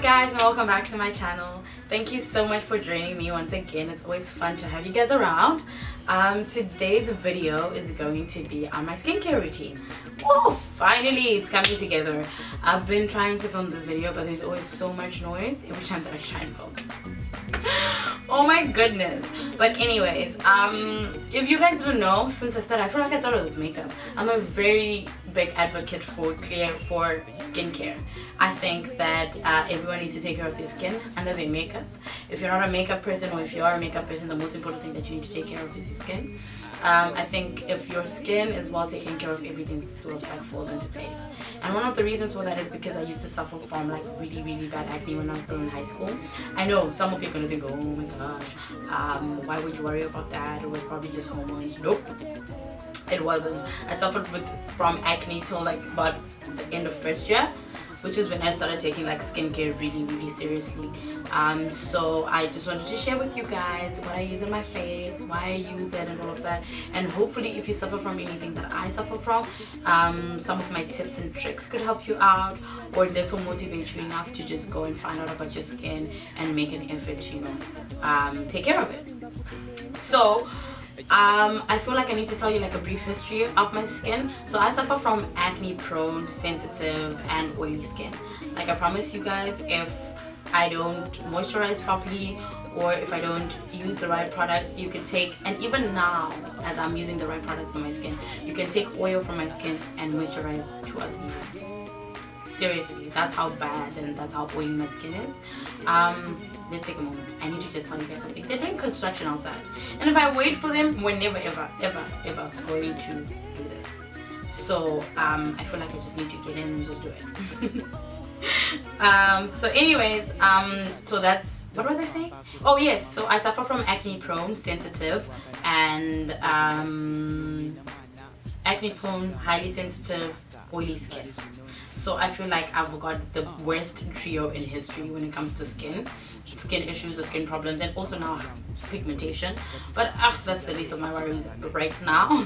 guys, and welcome back to my channel. Thank you so much for joining me once again. It's always fun to have you guys around. Today's video is going to be on my skincare routine. Oh, finally it's coming together. I've been trying to film this video, but there's always so much noise every time that I try and film. Oh my goodness. But anyways, if you guys don't know, since I feel like I started with makeup. I'm a very big advocate for skincare. I think that everyone needs to take care of their skin under their makeup. If you're not a makeup person, or if you are a makeup person, the most important thing that you need to take care of is your skin. I think if your skin is well taken care of, everything sort of like falls into place. And one of the reasons for that is because I used to suffer from like really bad acne when I was still in high school. I know some of you are gonna think, oh my gosh, why would you worry about that? It was probably just hormones. Nope, it wasn't. I suffered from acne till like about the end of first year, which is when I started taking like skincare really seriously. So I just wanted to share with you guys what I use on my face, why I use it, and all of that. And hopefully if you suffer from anything that I suffer from, some of my tips and tricks could help you out, or this will motivate you enough to just go and find out about your skin and make an effort to, you know, take care of it. So I feel like I need to tell you like a brief history of my skin. So I suffer from acne prone, sensitive and oily skin. Like I promise you guys, if I don't moisturize properly, or if I don't use the right products, you can take, and even now as I'm using the right products for my skin, you can take oil from my skin and moisturize to ugly. Seriously, that's how bad and that's how oily my skin is. Let's take a moment. I need to just tell you guys something. They're doing construction outside, and if I wait for them, we're never ever going to do this. So I feel like I just need to get in and just do it. So anyways, so that's, what was I saying? Oh yes, so I suffer from acne prone, sensitive, and acne prone, highly sensitive, oily skin. So I feel like I've got the worst trio in history when it comes to skin issues or skin problems, and also now pigmentation. But that's the least of my worries right now.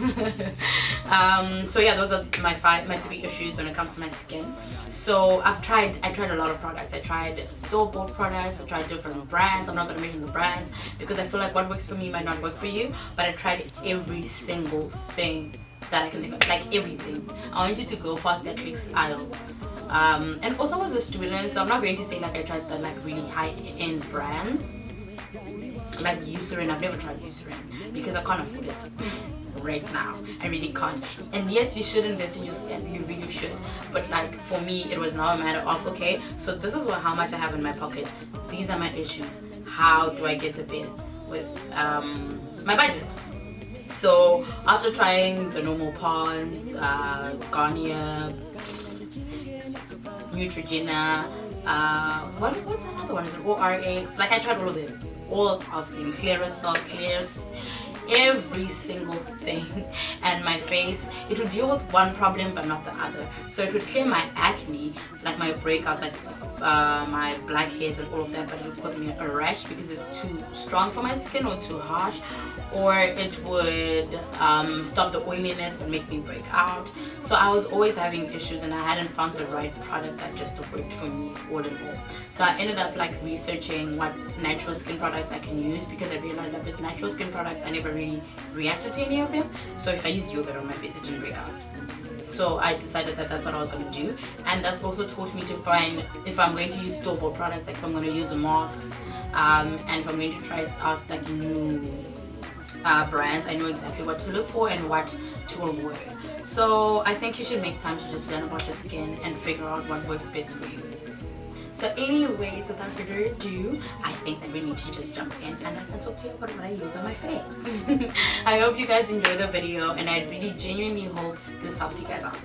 So yeah, those are my three issues when it comes to my skin. So I tried a lot of products. I tried store-bought products, I tried different brands. I'm not going to mention the brands because I feel like what works for me might not work for you, but I tried every single thing that I can think of, like everything. I want you to go past that clicks aisle. And also I was a student, so I'm not going to say like I tried the like really high-end brands like Eucerin. I've never tried Eucerin because I can't afford it right now. I really can't. And yes, you should invest in your skin, you really should, but like for me it was now a matter of, okay, so this is how much I have in my pocket, these are my issues, how do I get the best with my budget? So after trying the normal Pond's, Garnier, Neutrogena, what's another one? Is it ORX? Like I tried all of them, Clearasil, Clears, every single thing, and my face, it would deal with one problem but not the other. So it would clear my acne, like my breakouts, like my blackheads and all of that, but it would cause me a rash because it's too strong for my skin or too harsh, or it would stop the oiliness but make me break out. So I was always having issues, and I hadn't found the right product that just worked for me all in all. So I ended up like researching what natural skin products I can use, because I realized that with natural skin products I never really reacted to any of them. So if I used yogurt on my face, it didn't break out. So I decided that that's what I was going to do, and that's also taught me to find, if I'm going to use store-bought products, like if I'm going to use masks, and if I'm going to try out like new brands, I know exactly what to look for and what to avoid. So I think you should make time to just learn about your skin and figure out what works best for you. So anyways, without further ado, I think that we need to just jump in and I can talk to you about what I use on my face. I hope you guys enjoy the video, and I really genuinely hope this helps you guys out.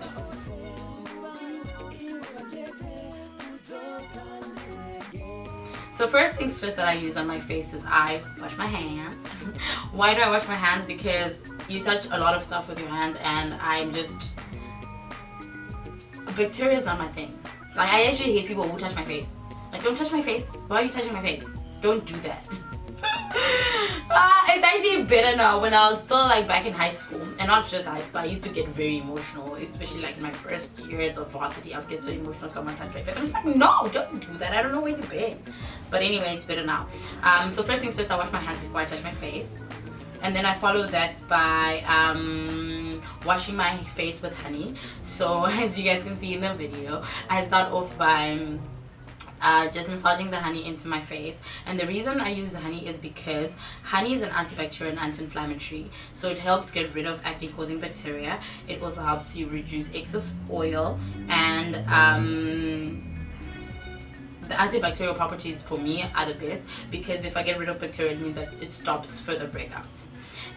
So first things first that I use on my face is I wash my hands. Why do I wash my hands? Because you touch a lot of stuff with your hands, and I'm just, bacteria is not my thing. Like I actually hate people who touch my face. Like, don't touch my face. Why are you touching my face? Don't do that. It's actually better now. When I was still like back in high school, and not just high school, I used to get very emotional, especially like in my first years of varsity. I'd get so emotional if someone touched my face. I'm just like, no, don't do that. I don't know where you've been. But anyway, it's better now. So first things first, I wash my hands before I touch my face, and then I follow that by washing my face with honey. So as you guys can see in the video, I start off by just massaging the honey into my face. And the reason I use honey is because honey is an antibacterial and anti-inflammatory, so it helps get rid of acne causing bacteria. It also helps you reduce excess oil, and the antibacterial properties for me are the best, because if I get rid of bacteria, it means that it stops further breakouts.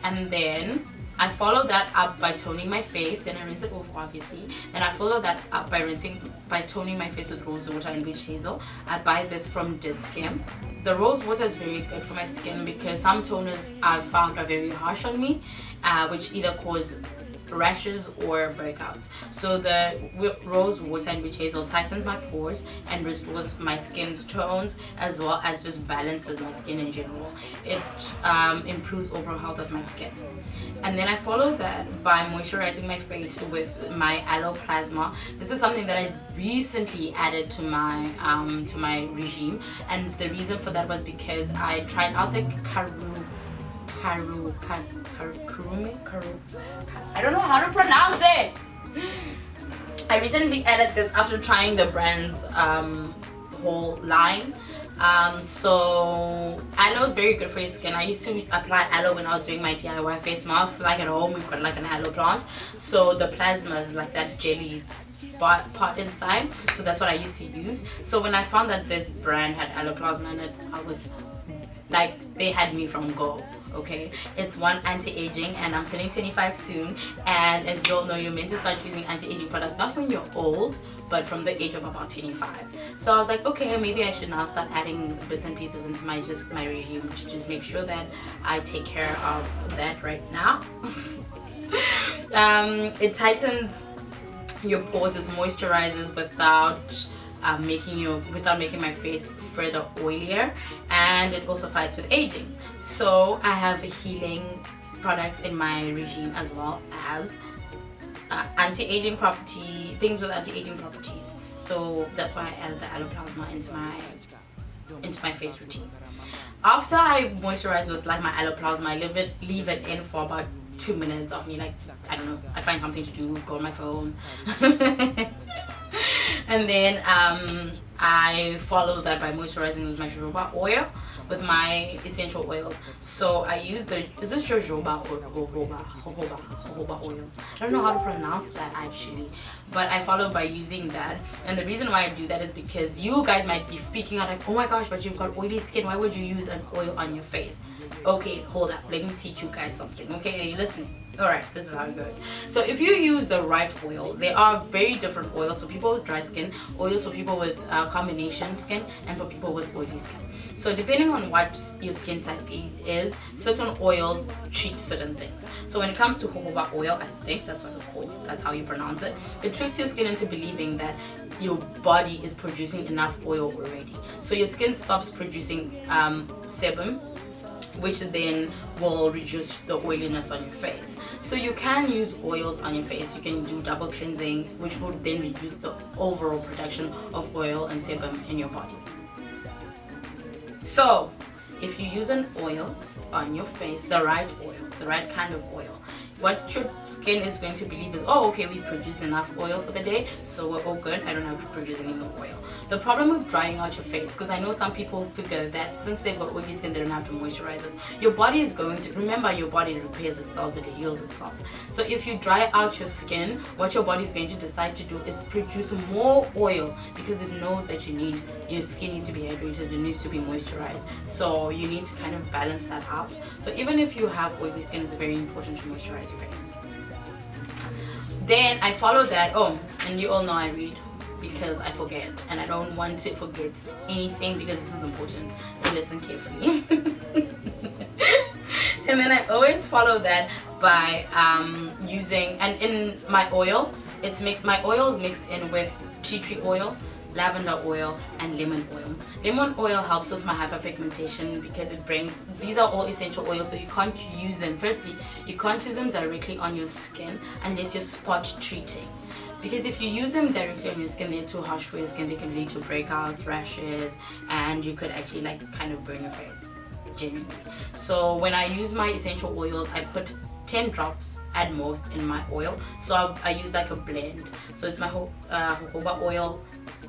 And then I follow that up by toning my face. Then I rinse it off, obviously. Then I follow that up by toning my face with rose water and witch hazel. I buy this from Discam. The rose water is very good for my skin because some toners I've found are very harsh on me, which either cause rashes or breakouts. So the rose water and witch hazel tightens my pores and restores my skin's tones, as well as just balances my skin in general. It improves overall health of my skin. And then I follow that by moisturizing my face with my alo-plasma. This is something that I recently added to my regime, and the reason for that was because I tried out the I don't know how to pronounce it. I recently added this after trying the brand's whole line. So aloe is very good for your skin. I used to apply aloe when I was doing my DIY face masks. Like at home we've got like an aloe plant, so the plasma is like that jelly part inside, so that's what I used to use. So when I found that this brand had alo-plasma in it, I was like, they had me from go. Okay, it's one anti-aging, and I'm turning 25 soon, and as you all know, you're meant to start using anti-aging products not when you're old, but from the age of about 25. So I was like, okay, maybe I should now start adding bits and pieces into my regime to just make sure that I take care of that right now. It tightens your pores, it moisturizes without making my face further oilier, and it also fights with aging. So I have healing products in my regime, as well as anti-aging things with anti-aging properties. So that's why I added the alo-plasma into my face routine. After I moisturize with like my alo-plasma, I leave it in for about 2 minutes of me, like, I don't know, I find something to do, go on my phone. And then I follow that by moisturizing with my jojoba oil, with my essential oils. So I use is this jojoba or jojoba oil? I don't know how to pronounce that actually, but I follow by using that. And the reason why I do that is because you guys might be freaking out like, oh my gosh, but you've got oily skin, why would you use an oil on your face? Okay, hold up, let me teach you guys something. Okay, are you listening? Alright, this is how it goes. So if you use the right oils, there are very different oils for people with dry skin, oils for people with combination skin, and for people with oily skin. So depending on what your skin type is, certain oils treat certain things. So when it comes to jojoba oil, I think that's what it's called, that's how you pronounce it, it tricks your skin into believing that your body is producing enough oil already. So your skin stops producing sebum, which then will reduce the oiliness on your face. So you can use oils on your face. You can do double cleansing, which will then reduce the overall production of oil and sebum in your body. So if you use an oil on your face, the right oil, the right kind of oil, what your skin is going to believe is, oh, okay, we've produced enough oil for the day, so we're all good, I don't have to produce any more oil. The problem with drying out your face, because I know some people figure that since they've got oily skin, they don't have to moisturize it. Your body is going to, remember, your body repairs itself, it heals itself. So if you dry out your skin, what your body is going to decide to do is produce more oil, because it knows that your skin needs to be hydrated, it needs to be moisturized. So you need to kind of balance that out. So even if you have oily skin, it's very important to moisturize your face. Then I follow that, oh, and you all know I read because I forget, and I don't want to forget anything because this is important, so listen carefully. And then I always follow that by using, and in my oil, my oil is mixed in with tea tree oil, lavender oil, and lemon oil. Lemon oil helps with my hyperpigmentation because it brings, these are all essential oils, so you can't use them, firstly you can't use them directly on your skin unless you're spot treating, because if you use them directly on your skin, they're too harsh for your skin. They can lead to breakouts, rashes, and you could actually like kind of burn your face genuinely. So when I use my essential oils, I put 10 drops at most in my oil. So I use like a blend. So it's my jojoba oil,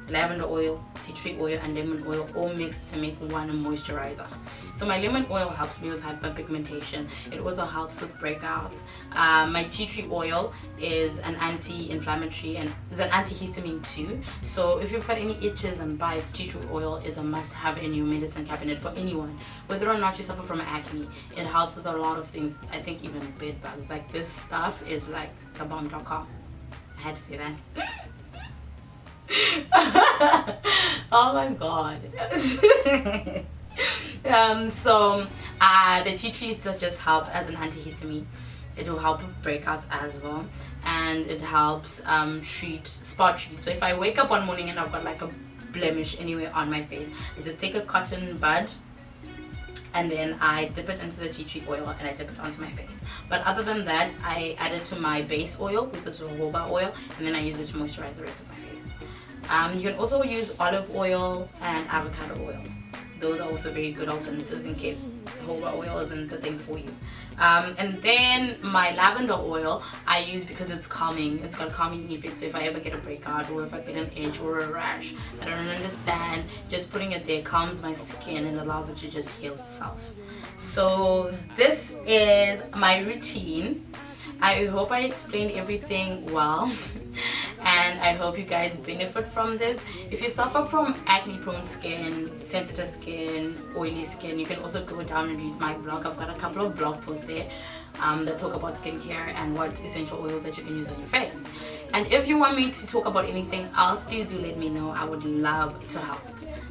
lavender oil, tea tree oil, and lemon oil all mixed to make one moisturizer. So my lemon oil helps me with hyperpigmentation. It also helps with breakouts. My tea tree oil is an anti-inflammatory and is an antihistamine too. So if you've got any itches and bites, tea tree oil is a must-have in your medicine cabinet for anyone, whether or not you suffer from acne. It helps with a lot of things. I think even bed bugs. Like this stuff is like the bomb.com. I had to say that. Oh my god. The tea trees just help as an antihistamine. It will help with breakouts as well, and it helps spot treat. So if I wake up one morning and I've got like a blemish anywhere on my face, I just take a cotton bud and then I dip it into the tea tree oil and I dip it onto my face. But other than that, I add it to my base oil, which is jojoba oil, and then I use it to moisturize the rest of my face. You can also use olive oil and avocado oil. Those are also very good alternatives in case jojoba oil isn't the thing for you. And then my lavender oil I use because it's calming. It's got calming effects. So if I ever get a breakout or if I get an itch or a rash I don't understand, just putting it there calms my skin and allows it to just heal itself. So this is my routine. I hope I explained everything well. And I hope you guys benefit from this. If you suffer from acne prone skin, sensitive skin, oily skin, you can also go down and read my blog. I've got a couple of blog posts there that talk about skincare and what essential oils that you can use on your face. And if you want me to talk about anything else, please do let me know. I would love to help.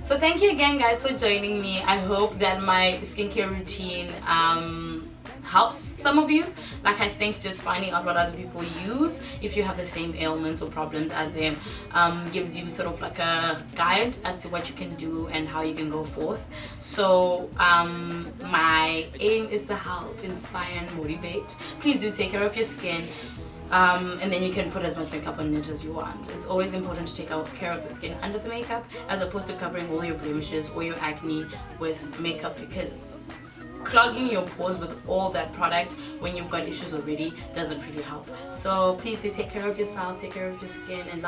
So thank you again guys for joining me. I hope that my skincare routine helps some of you. Like I think just finding out what other people use if you have the same ailments or problems as them gives you sort of like a guide as to what you can do and how you can go forth. So my aim is to help, inspire and motivate. Please do take care of your skin. And then you can put as much makeup on it as you want. It's always important to take care of the skin under the makeup as opposed to covering all your blemishes or your acne with makeup, because clogging your pores with all that product when you've got issues already doesn't really help. So please do take care of yourself, take care of your skin, and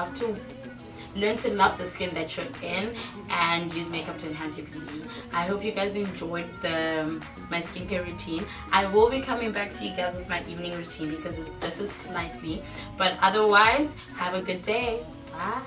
learn to love the skin that you're in and use makeup to enhance your beauty. I hope you guys enjoyed my skincare routine. I will be coming back to you guys with my evening routine because it differs slightly, but otherwise have a good day. Bye.